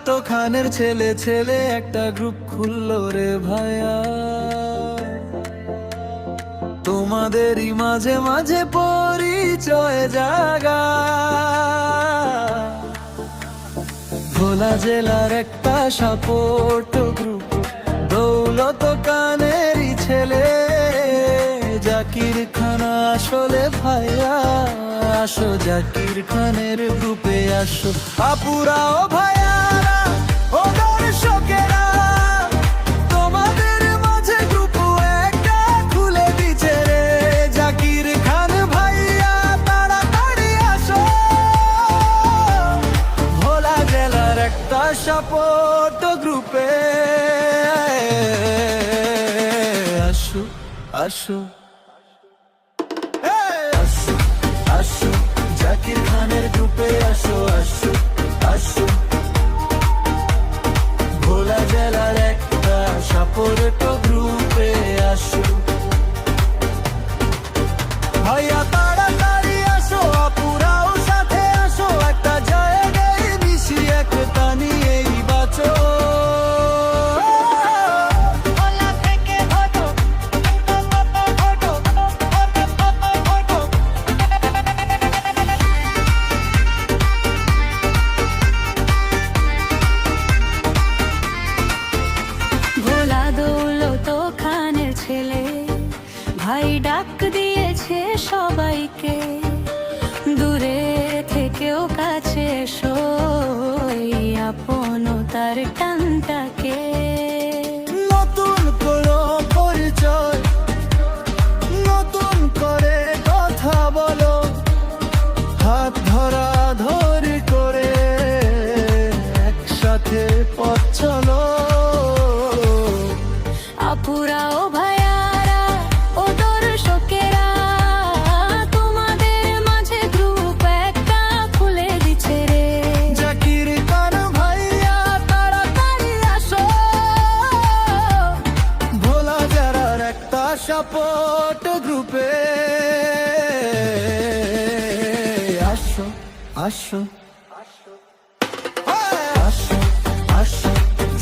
তো খানের ছেলে ছেলে একটা গ্রুপ খুললো রে ভাইয়া, তোমাদেরই মাঝে মাঝে পরিচয় জাগা। ভোলা জেলার একটা সাপোর্ট গ্রুপ, দৌলত কানেরই ছেলে জাকির খান আসলে ভাইয়া। আসো জাকির খানের গ্রুপে আসো, আপুরা ও ভাইয়ারা ও দর্শকেরা, তোমাদের মাঝে গ্রুপ একটা খুলে দিছে রে জাকির খান ভাইয়া। তাড়াতাড়ি আসো, ভোলা জেলার একটা সাপোর্ট গ্রুপে আসো আসো আসো আসো, জাকির খানের গ্রুপে আসো আসো আসো, ভোলা জেলার একটা সাপোর্ট গ্রুপে আসো। ভাইয়া তাড়াতাড়ি আসো, আপুরাও সাথে আসো, একটা জায়গায় মিশি একটা নিয়েই বাঁচো। ভাই ডাক দিয়েছে সবাইকে, দূরে থেকেও কাছে এসো, আপন তার টানটাকে। নতুন কোনো পরিচয়, নতুন করে কথা বলো, হাত ধরা ধরি করে একসাথে পথ চলো। আপুরাও ভাইয়ারা ও দর্শকেরা, তোমাদের মাঝে গ্রুপ একটা খুলে দিছে রে জাকির খান ভাইয়া। তাড়াতাড়ি আসো, ভোলা জেলার একটা সাপোর্ট গ্রুপে আসো আসো আসো আসো,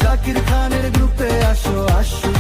জাকির খানের গ্রুপে আসো আসো।